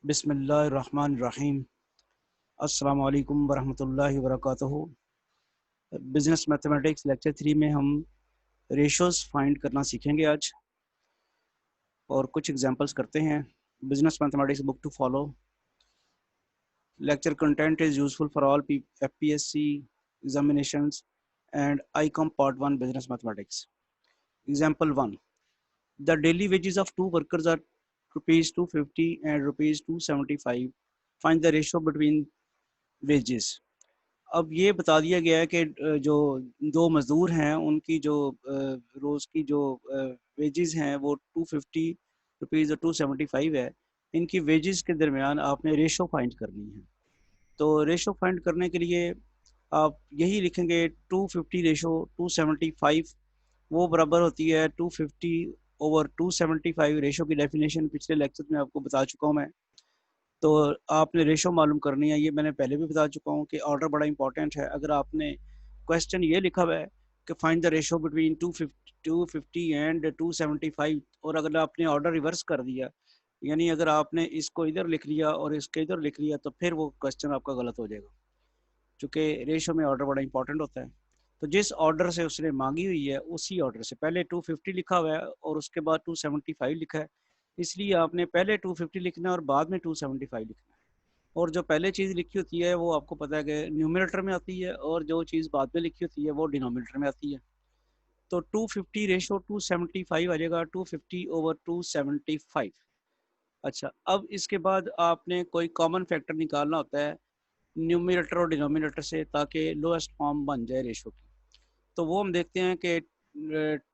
बिस्मिल्लाहिर्रहमानिर्रहीम। अस्सलाम वालेकुम वरहमतुल्लाहि वबरकातुहू। बिज़नेस मैथमेटिक्स लेक्चर 3 में हम रेशोज़ फाइंड करना सीखेंगे आज और कुछ एग्जांपल्स करते हैं। Business mathematics book to follow. Lecture content is useful for all FPSC examinations and ICom part 1 business mathematics. Example 1, the daily wages of two workers are rupees 250 and rupees 275। Find the ratio between wages. अब ये बता दिया गया है कि जो दो मज़दूर हैं उनकी जो रोज़ की जो वेजेस हैं वो 250 रुपीज़ और 275 है। इनकी वेजेस के दरमियान आपने रेशो फाइंड करनी है। तो रेशो फाइंड करने के लिए आप यही लिखेंगे 250 रेशो 275, वो बराबर होती है 250 ओवर 275। रेशो की डेफिनेशन पिछले लेक्चर में आपको बता चुका हूँ मैं। तो आपने रेशो मालूम करनी है, ये मैंने पहले भी बता चुका हूँ कि ऑर्डर बड़ा इंपॉर्टेंट है। अगर आपने क्वेश्चन ये लिखा हुआ है कि find the ratio between 250 and 275 और अगर आपने ऑर्डर रिवर्स कर दिया, यानी अगर आपने इसको इधर लिख लिया और इसके इधर लिख लिया, तो फिर वो क्वेश्चन आपका गलत हो जाएगा, क्योंकि रेशो में ऑर्डर बड़ा इंपॉर्टेंट होता है। तो जिस ऑर्डर से उसने मांगी हुई है उसी ऑर्डर से पहले 250 लिखा हुआ है और उसके बाद 275 लिखा है, इसलिए आपने पहले 250 लिखना है और बाद में 275 लिखना है। और जो पहले चीज़ लिखी होती है वो आपको पता है कि न्यूमरेटर में आती है और जो चीज़ बाद में लिखी होती है वो डिनोमिनेटर में आती है। तो 250 रेशो 275 आ जाएगा, 250 ओवर 275। अच्छा, अब इसके बाद आपने कोई कॉमन फैक्टर निकालना होता है न्यूमरेटर और डिनोमिनेटर से, ताकि लोएस्ट फॉर्म बन जाए रेशो की। तो वो हम देखते हैं कि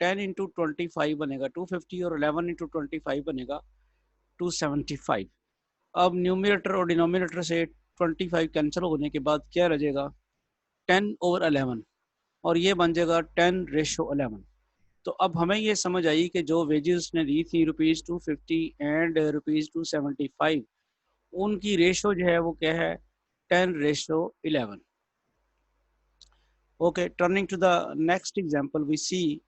10 इंटू 25 बनेगा 250 और 11 इंटू 25 बनेगा 275। अब न्यूमरेटर और डिनोमिनेटर से 25 कैंसिल होने के बाद क्या रह जाएगा 10 ओवर 11 और ये बन जाएगा 10 रेशो 11। तो अब हमें ये समझ आई कि जो वेजेस उसने दी थी रुपीज़ 250 एंड रुपीज़ 275, उनकी रेशो जो है वो क्या है 10 ratio 11। Okay, turning to the next example we see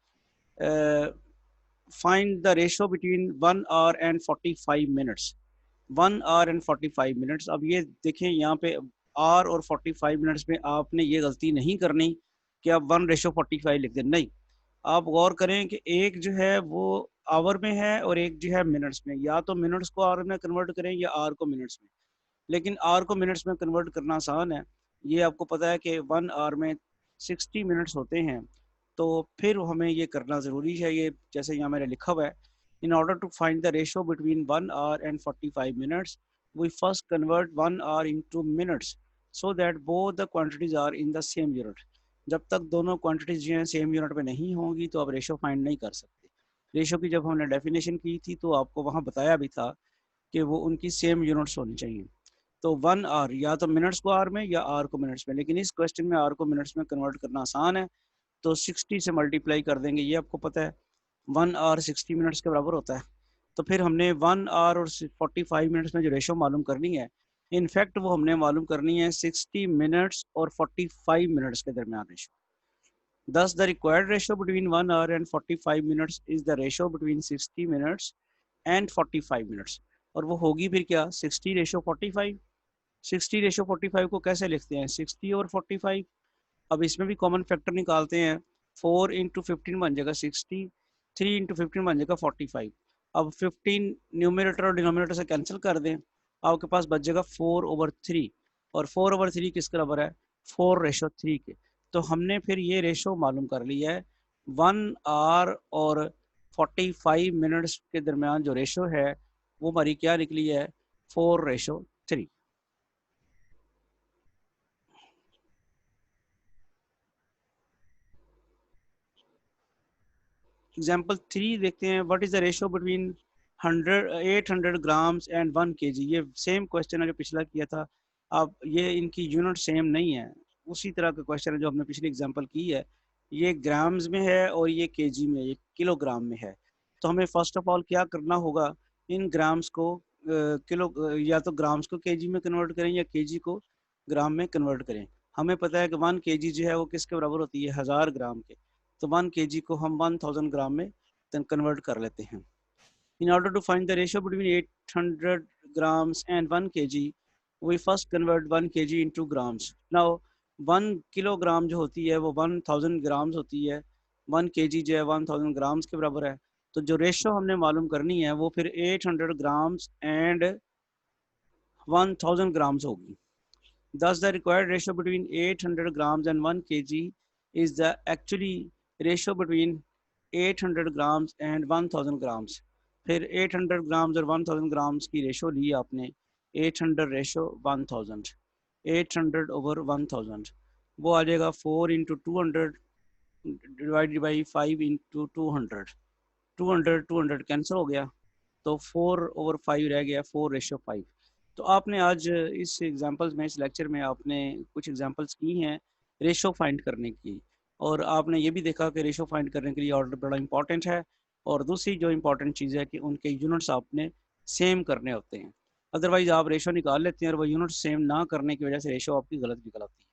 find the ratio between 1 hour and 45 minutes. 1 hour and 45 minutes. अब ये देखें यहाँ पे आवर और 45 मिनट्स में आपने ये गलती नहीं करनी कि आप 1:45 लिख दें, नहीं। आप गौर करें कि एक जो है वो आवर में है और एक जो है मिनट्स में। या तो मिनट्स को आवर में कन्वर्ट करें या आवर को मिनट्स में, लेकिन आवर को मिनट्स में कन्वर्ट करना आसान है। ये आपको पता है कि 1 आवर में 60 मिनट्स होते हैं। तो फिर हमें ये करना ज़रूरी है, ये जैसे यहाँ मैंने लिखा हुआ है, in order to find the ratio between 1 hour and 45 minutes, we first convert 1 hour into minutes so that both the quantities are in the same unit. जब तक दोनों क्वांटिटीज जो हैं सेम यूनिट में नहीं होंगी तो आप रेशो फाइंड नहीं कर सकते। रेशो की जब हमने डेफिनेशन की थी तो आपको वहाँ बताया भी था कि वो उनकी सेम यूनिट्स होनी चाहिए। तो 1 आवर या तो मिनट्स को आवर में या आवर को मिनट्स में, लेकिन इस क्वेश्चन में आवर को मिनट्स में कन्वर्ट करना आसान है, तो 60 से मल्टीप्लाई कर देंगे, ये आपको पता है 1 आवर 60 मिनट्स के बराबर होता है। तो फिर हमने 1 आवर और 45 मिनट्स में जो रेशो मालूम करनी है, इनफैक्ट वो हमने मालूम करनी है 60 मिनट्स और 45 मिनट्स के दरमियान ratio. Thus, the required ratio between 1 hour and 45 minutes is the ratio between 60 minutes and 45 minutes. और वो होगी फिर क्या 60 रेशो 45। 60 रेशो 45 को कैसे लिखते हैं 60 और 45। अब इसमें भी कॉमन फैक्टर निकालते हैं। 4 इंटू 15 बन जाएगा 60, 3 इंटू 15 बन जाएगा 45। अब 15 न्यूमरेटर और डिनोमिनेटर से कैंसिल कर दें, आपके पास बच जाएगा 4/3। और 4/3 किसके बराबर है 4:3 के। तो हमने फिर ये रेशो मालूम कर लिया है 1 आवर और 45 मिनट्स के दरमियान जो रेशो है वो हमारी क्या निकली है 4:3। एग्जाम्पल 3 देखते हैं। What is the ratio between 800 grams and 1 kg। ये सेम क्वेश्चन है जो पिछला किया था। अब ये इनकी यूनिट सेम नहीं है, उसी तरह का क्वेश्चन है जो हमने पिछली एग्जाम्पल की है। ये ग्राम्स में है और ये केजी में, ये किलोग्राम में है। तो हमें फर्स्ट ऑफ ऑल क्या करना होगा, इन ग्राम्स को या तो ग्राम्स को केजी में कन्वर्ट करें या केजी को ग्राम में कन्वर्ट करें। हमें पता है कि 1 kg जो है वो किसके बराबर होती है 1000 ग्राम के। तो 1 kg को हम 1000 ग्राम में कन्वर्ट कर लेते हैं। In order to find the ratio between 800 grams and 1 kg, we first convert 1 kg into grams. Now 1 kilogram जो होती है वो 1000 ग्राम्स होती है, 1 kg जो है 1000 ग्राम्स के बराबर है। तो जो रेशो हमने मालूम करनी है वो फिर 800 ग्राम्स एंड 1000 grams होगी। Thus, the required ratio between 800 grams and 1 kg is the actually ratio between 800 grams and 1000 grams. फिर 800 grams और 1000 grams की रेशो ली आपने, 800 रेशो 1000, 800 over 1000, वो आ जाएगा 4 into 200 divided by 5 into 200, 200 cancel हो गया, तो 4/5 रह गया, 4:5। तो आपने आज इस एग्जांपल्स में, इस लेक्चर में आपने कुछ एग्जांपल्स की हैं रेशो फाइंड करने की, और आपने ये भी देखा कि रेशो फाइंड करने के लिए ऑर्डर बड़ा इंपॉर्टेंट है। और दूसरी जो इंपॉर्टेंट चीज़ है कि उनके यूनिट्स आपने सेम करने होते हैं, अदरवाइज आप रेशो निकाल लेते हैं और वो यूनिट सेम ना करने की वजह से रेशो आपकी गलत निकल आती है।